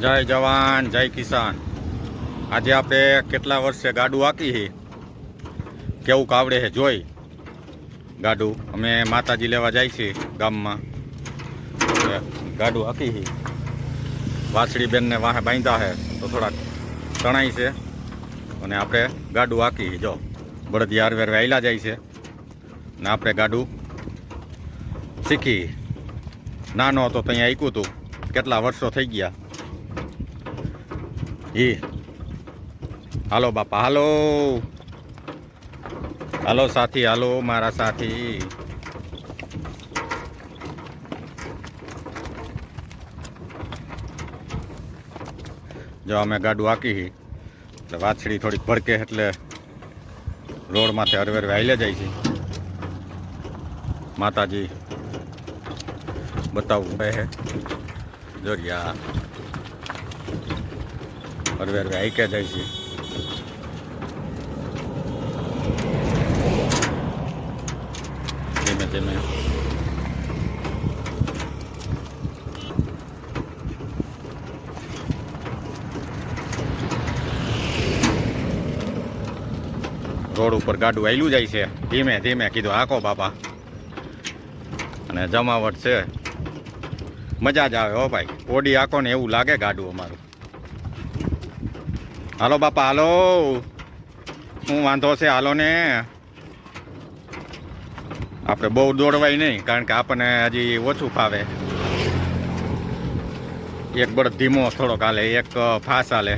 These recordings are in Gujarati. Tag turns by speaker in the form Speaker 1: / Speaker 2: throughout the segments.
Speaker 1: જય જવાન જય કિસાન। આજે આપણે કેટલા વર્ષે ગાડું હાકી છે, કેવું આવડે છે જોઈ ગાડું। અમે માતાજી લેવા જાય છીએ ગામમાં, ગાડું હાકી છે। વાછડી બેનને વાહે બાંધ્યા છે તો થોડાક તણાઈ છે, અને આપણે ગાડું હાકી જો બળદી હારવેર આયલા જાય છે ને આપણે ગાડું શીખી। નાનો હતો તો અહીંયા આક્યું હતું, કેટલા વર્ષો થઈ ગયા। હાલો બાપા હાલો, હાલો સાથી, હાલો મારા સાથી। જો અમે ગાડું હાકી એટલે વાછડી થોડીક ભડકે એટલે રોડમાંથી હરવેર હાઈલે જાય છે। માતાજી બતાવવું હે જોરિયા હરવેર હાઈકે જાય છે। ધીમે ધીમે રોડ ઉપર ગાડું આયલું જાય છે, ધીમે ધીમે કીધું હાકો બાપા। અને જમાવટ છે, મજા જ આવે હો ભાઈ। ઓડી હાકો ને એવું લાગે ગાડું અમારું। હાલો બાપા હાલો, શું વાંધો છે હાલો ને। આપણે બહુ દોડવાય નહીં, કારણ કે આપણને હજી ઓછું ફાવે। એક બળદ ધીમો થોડોક હાલે, એક ફાસ હાલે,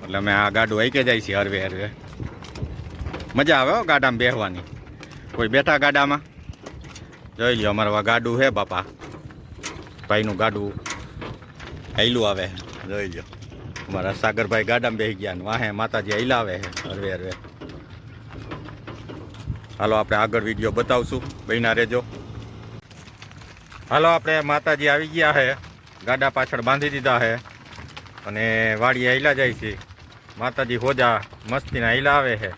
Speaker 1: એટલે અમે આ ગાડું આઈકે જાય છીએ હરવે હરવે। મજા આવે હો ગાડામાં બેસવાની। કોઈ બેઠા ગાડામાં જોઈ લ્યો, અમારું ગાડું છે બાપા, ભાઈનું ગાડું આયલું આવે જોઈ લ્યો। અમારા સાગરભાઈ ગાડામાં બેસી ગયા ને વાહે માતાજી આયલા આવે છે હરવે હરવે। હાલો આપણે આગળ વિડીયો બતાવશું, બન્યા રહેજો। હાલો આપણે માતાજી આવી ગયા છે, ગાડા પાછળ બાંધી દીધા છે અને વાડીએ આયલા જાય છે। માતાજી હોજા મસ્તીના આયલા આવે છે।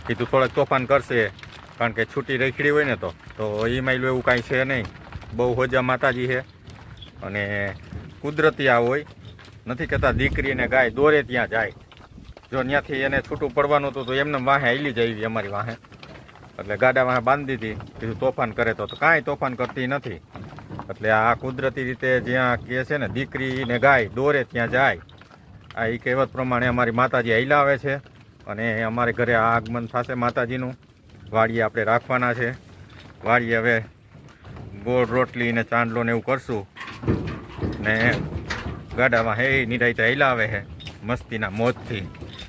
Speaker 1: કીધું થોડાક તોફાન કરશે, કારણ કે છૂટી રેખડી હોય ને તો એમાં એવું કાંઈ છે નહીં। બહુ હોજા માતાજી છે અને કુદરતી આ હોય, નથી કહેતા દીકરીને ગાય દોરે ત્યાં જાય। જો ત્યાંથી એને છૂટું પડવાનું હતું તો એમને વાહે આયલી જાય અમારી વાહે, એટલે ગાડા વાહે બાંધી દીધી। કીધું તોફાન કરે તો કાંઈ તોફાન કરતી નથી। એટલે આ કુદરતી રીતે જ્યાં કહે છે ને દીકરીને ગાય દોરે ત્યાં જાય, આ એ કહેવત પ્રમાણે અમારી માતાજી આયલા આવે છે। અને અમારે ઘરે આગમન થશે માતાજીનું, વાડીએ આપણે રાખવાના છે। વાડીએ હવે ગોળ રોટલી ને ચાંદલો ને એવું કરશું ને ગાડામાં હે નિરાયતે આયલા આવે છે મસ્તીના મોજથી।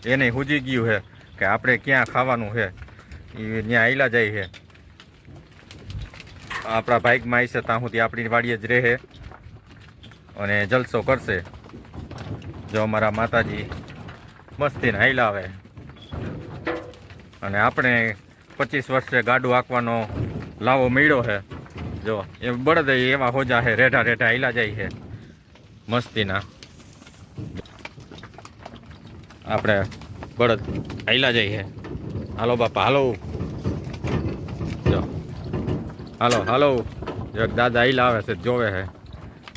Speaker 1: એને હુજી ગયું છે કે આપણે ક્યાં ખાવાનું છે, એ ત્યાં આયલા જાય છે। આપણા બાઇકમાં આવશે ત્યાં સુધી આપણી વાડીએ જ રહે અને જલસો કરશે। જો અમારા માતાજી મસ્તીને આયલા આવે, અને આપણે 25 વર્ષે ગાડું હાંકવાનો લાવો મળ્યો છે। જો એ બળદ એવા હોજા છે, રેઢા રેઢા આયલા જાય છે મસ્તીના। આપણે બળદ આયલા જાય છે। હાલો બાપા હાલો, જો હાલો હાલો। એક દાદા આયલા આવે છે, જોવે છે।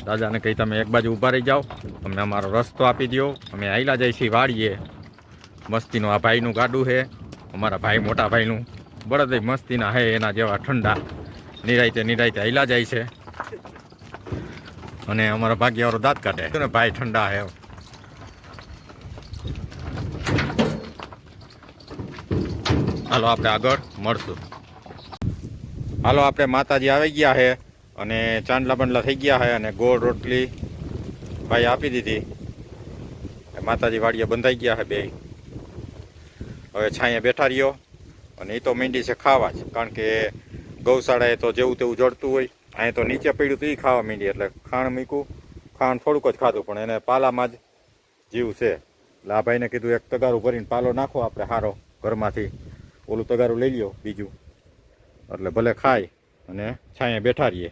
Speaker 1: દાદાને કહી તમે એક બાજુ ઊભા રહી જાઓ, અમને અમારો રસ્તો આપી દો, અમે આયલા જાય છીએ વાડીએ। મસ્તીનું આ ભાઈનું ગાડું છે, અમારા ભાઈ મોટા ભાઈનું। બળદ મસ્તીના હે એના જેવા ઠંડા, નિરાયતે નિરાયતે આયલા જાય છે। અને અમારા ભાગ્યવાળો દાંત કાઢે ને ભાઈ ઠંડા હે। હાલો આપણે આગળ મળશું। હાલો આપણે માતાજી આવી ગયા છે અને ચાંદલા બંડલા થઈ ગયા છે અને ગોળ રોટલી ભાઈ આપી દીધી। માતાજી વાડીએ બંધાઈ ગયા છે બે। હવે છાંયે બેઠા રહ્યો અને એ તો મીંડી છે ખાવા જ, કારણ કે ગૌશાળાએ તો જેવું તેવું જડતું હોય, અહીંયા તો નીચે પડ્યું તો એ ખાવા મીંડી, એટલે ખાણ મૂક્યું, ખાણ થોડુંક જ ખાધું પણ એને પાલામાં જ જીવ છે। એટલે આ ભાઈને કીધું એક તગારું ભરીને પાલો નાખો આપણે સારો ઘરમાંથી, ઓલું તગારું લઈ લ્યો બીજું, એટલે ભલે ખાય અને છાંયે બેઠા રહીએ।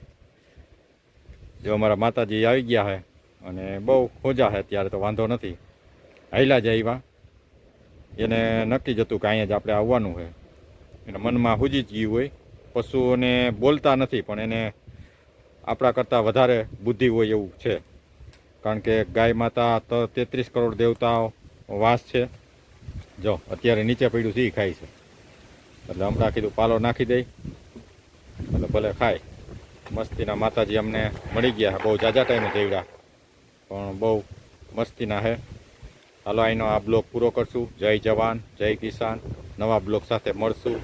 Speaker 1: જો અમારા માતાજી આવી ગયા છે અને બહુ ખોજા છે અત્યારે તો વાંધો નથી, હાઈલા જ આવ્યા। એને નક્કી જ હતું કે અહીંયા જ આપણે આવવાનું છે, એના મનમાં હુજી જ ગયું હોય। પશુઓને બોલતા નથી પણ એને આપણા કરતાં વધારે બુદ્ધિ હોય એવું છે, કારણ કે ગાય માતા તો 33 કરોડ દેવતાઓ વાસ છે. જો અત્યારે નીચે પડ્યું છે એ ખાય છે, એટલે હમણાં કીધું પાલો નાખી દઈ એટલે ભલે ખાય. મસ્તીના માતાજી અમને મળી ગયા, બહુ જાજા ટાઈમે જઈડ્યા, પણ બહુ મસ્તીના હે. હાલો અહીંનો આ બ્લોગ પૂરો કરશું. જય જવાન, જય કિસાન. નવા બ્લોગ સાથે મળશું.